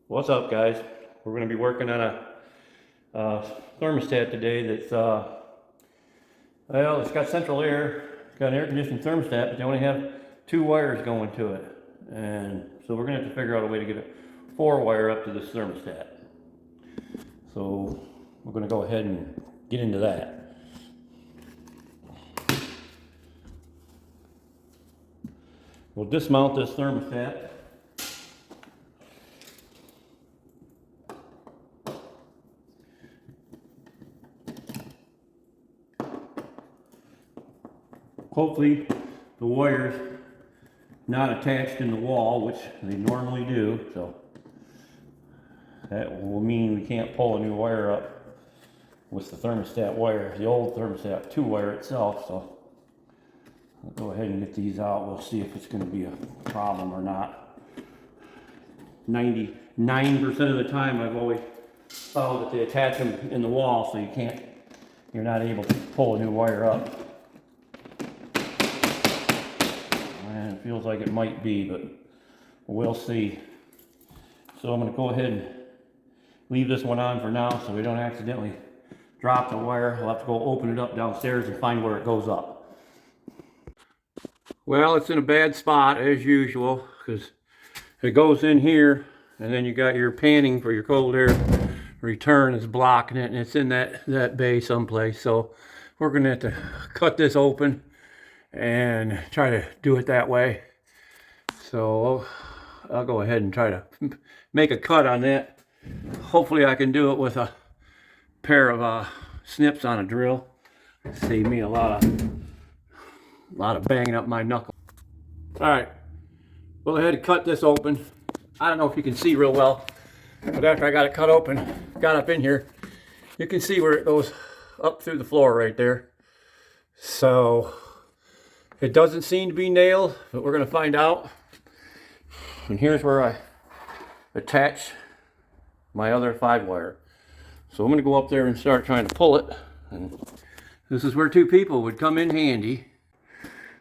What's up, guys? We're going to be working on a thermostat today that's, well, it's got central air, it's got an air conditioning thermostat, but they only have 2 wires going to it. And so we're going to have to figure out a way to get a 4-wire up to this thermostat. So we're going to go ahead and get into that. We'll dismount this thermostat. Hopefully the wire's not attached in the wall, which they normally do, so that will mean we can't pull a new wire up with the thermostat wire, the old thermostat 2-wire itself. So I'll go ahead and get these out. We'll see if it's going to be a problem or not. 99% of the time I've always found that they attach them in the wall, so you're not able to pull a new wire up. And it feels like it might be, but we'll see. So I'm going to go ahead and leave this one on for now so we don't accidentally drop the wire. We'll have to go open it up downstairs and find where it goes up. Well, it's in a bad spot as usual because it goes in here and then you got your panning for your cold air return is blocking it, and it's in that bay someplace. So we're going to have to cut this open and try to do it that way. So I'll go ahead and try to make a cut on that. Hopefully I can do it with a pair of snips on a drill. Save me a lot of banging up my knuckle. All right, go ahead and cut this open. I don't know if you can see real well, but after I got it cut open, got up in here, you can see where it goes up through the floor right there. So it doesn't seem to be nailed, but we're going to find out. And here's where I attach my other 5-wire. So I'm going to go up there and start trying to pull it. And this is where 2 people would come in handy.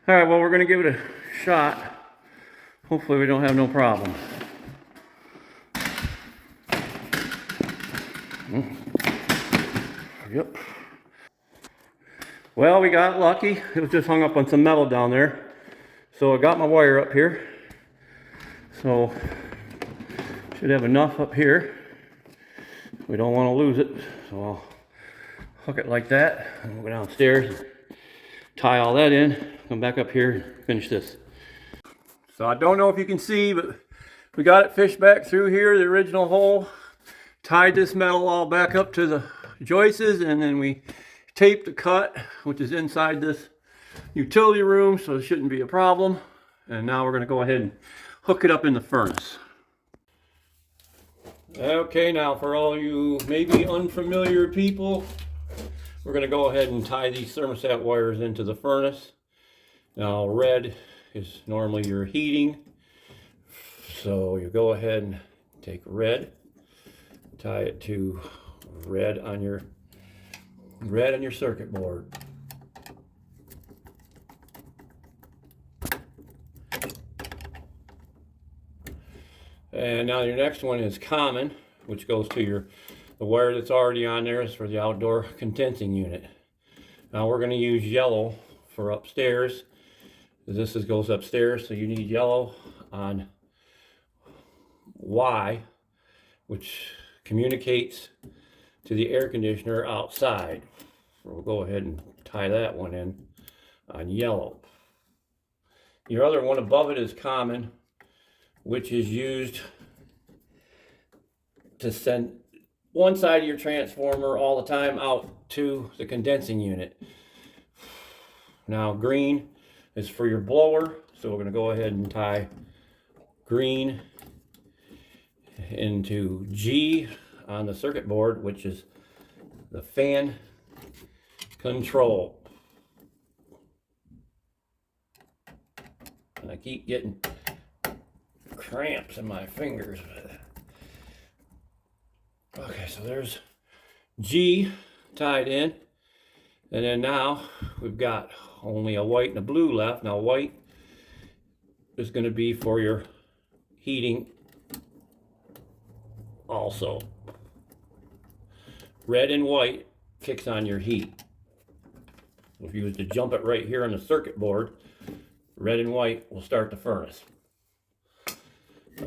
All right, well, we're going to give it a shot. Hopefully we don't have no problem. Yep. Well, we got lucky. It was just hung up on some metal down there. So I got my wire up here. So should have enough up here. We don't want to lose it. So I'll hook it like that. And we'll go downstairs, tie all that in, come back up here and finish this. So I don't know if you can see, but we got it fished back through here, the original hole. Tied this metal all back up to the joists, and then we taped the cut, which is inside this utility room, so it shouldn't be a problem. And now we're going to go ahead and hook it up in the furnace. Okay, now for all you maybe unfamiliar people, we're going to go ahead and tie these thermostat wires into the furnace. Now red is normally your heating, so you go ahead and take red, tie it to red on your circuit board. And now your next one is common, which goes to the wire that's already on there is for the outdoor condensing unit. Now we're going to use yellow for upstairs. This goes upstairs, so you need yellow on Y, which communicates to the air conditioner outside. We'll go ahead and tie that one in on yellow. Your other one above it is common, which is used to send one side of your transformer all the time out to the condensing unit. Now green is for your blower, so we're going to go ahead and tie green into G on the circuit board, which is the fan control. And I keep getting cramps in my fingers. Okay, so there's G tied in, and then now we've got only a white and a blue left. Now white is going to be for your heating also. Red and white kicks on your heat. If you was to jump it right here on the circuit board, red and white will start the furnace.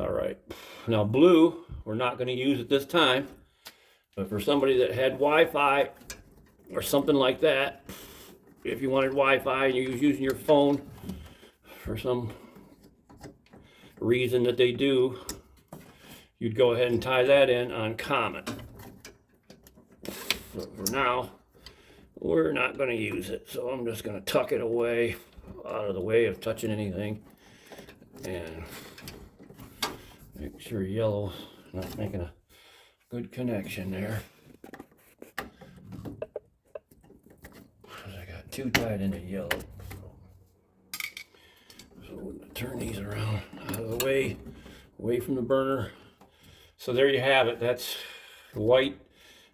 All right, now blue, we're not going to use at this time, but for somebody that had Wi-Fi or something like that, if you wanted Wi-Fi and you was using your phone for some reason that they do, you'd go ahead and tie that in on common. But for now, we're not going to use it, so I'm just going to tuck it away out of the way of touching anything and make sure yellow's not making a good connection there. I got two tied into yellow. So we're going to turn these around out of the way, away from the burner. So there you have it. That's white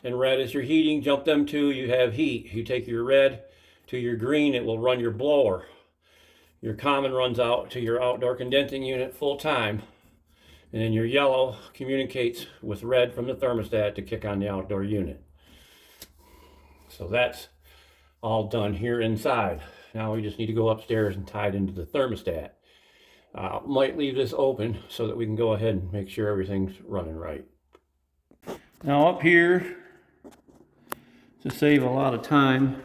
and red is your heating. Jump them two, you have heat. You take your red to your green, it will run your blower. Your common runs out to your outdoor condensing unit full time. And then your yellow communicates with red from the thermostat to kick on the outdoor unit. So that's all done here inside. Now we just need to go upstairs and tie it into the thermostat. Might leave this open so that we can go ahead and make sure everything's running right. Now up here, to save a lot of time,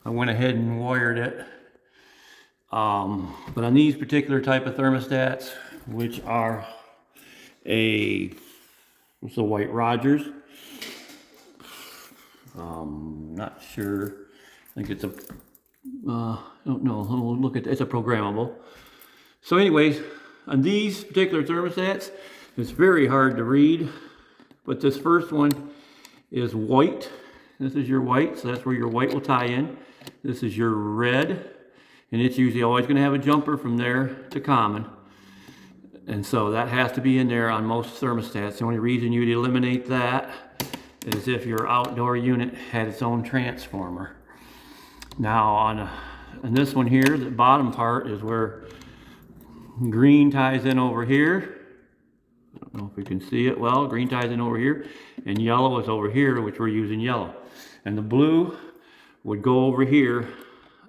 I went ahead and wired it. But on these particular type of thermostats, which are it's a White Rogers. Not sure. I think it's a, I don't know. We'll look at, it's a programmable. So anyways, on these particular thermostats, it's very hard to read. But this first one is white. This is your white, so that's where your white will tie in. This is your red, and it's usually always going to have a jumper from there to common. And so that has to be in there on most thermostats. The only reason you'd eliminate that is if your outdoor unit had its own transformer. Now on this one here, the bottom part is where green ties in over here. I don't know if we can see it well. Green ties in over here, and yellow is over here, which we're using yellow. And the blue would go over here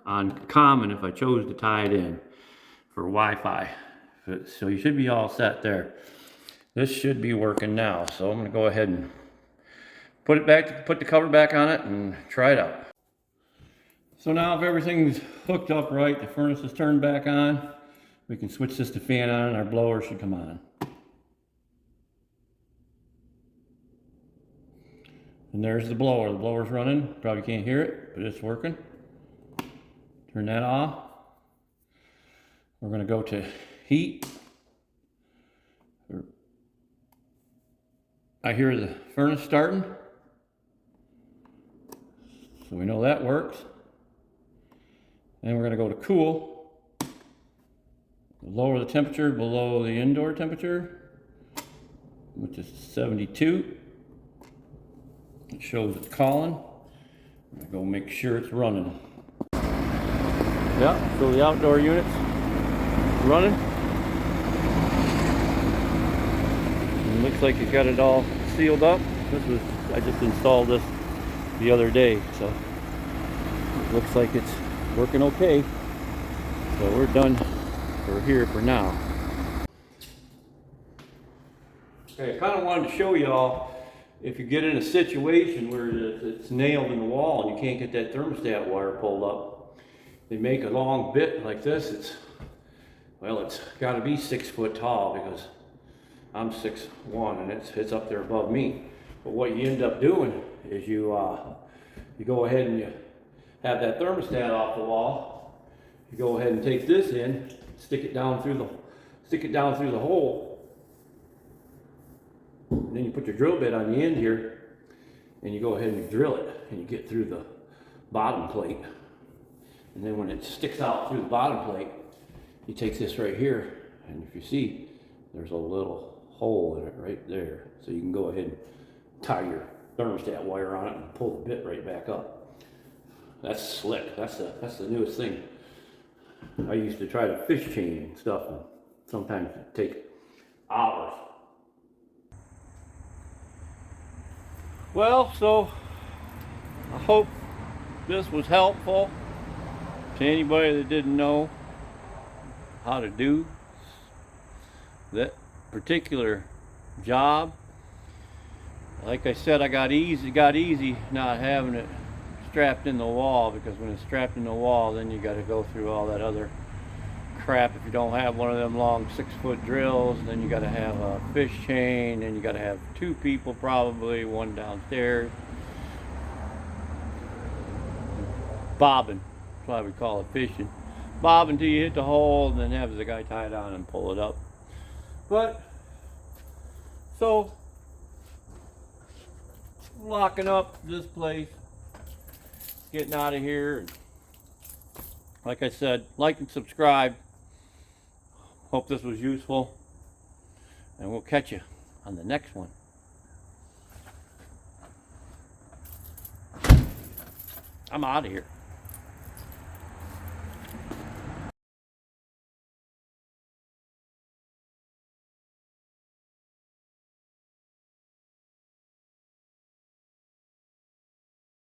on common if I chose to tie it in for Wi-Fi. So you should be all set there. This should be working now. So I'm going to go ahead and put the cover back on it and try it out. So now if everything's hooked up right, the furnace is turned back on, we can switch this to fan on and our blower should come on. And there's the blower. The blower's running. Probably can't hear it, but it's working. Turn that off. We're going to go to heat. I hear the furnace starting. So we know that works. Then we're going to go to cool. Lower the temperature below the indoor temperature, which is 72. It shows it's calling. I'm going to go make sure it's running. Yeah, so the outdoor unit's running. And it looks like you've got it all sealed up. I just installed this the other day, so it looks like it's working okay. So we're done for here for now. Okay, I kind of wanted to show y'all, if you get in a situation where it's nailed in the wall and you can't get that thermostat wire pulled up, they make a long bit like this. It's got to be 6 foot tall because I'm 6'1" and it's up there above me. But what you end up doing is you go ahead and you have that thermostat off the wall. You go ahead and take this in, stick it down through the hole. And then you put your drill bit on the end here and you go ahead and you drill it and you get through the bottom plate. And then when it sticks out through the bottom plate, you take this right here, and if you see, there's a little hole in it right there. So you can go ahead and tie your thermostat wire on it and pull the bit right back up. That's slick. That's the newest thing. I used to try to fish chain and stuff, and sometimes it'd take hours. Well, so I hope this was helpful to anybody that didn't know how to do that particular job. Like I said, I got easy not having it strapped in the wall, because when it's strapped in the wall, then you got to go through all that other crap. If you don't have one of them long 6-foot drills, then you got to have a fish chain, and you got to have 2 people, probably one downstairs bobbing. That's why we call it fishing. Bob until you hit the hole, and then have the guy tie it on and pull it up. But so locking up this place, getting out of here. Like I said, like and subscribe. Hope this was useful, and we'll catch you on the next one. I'm out of here.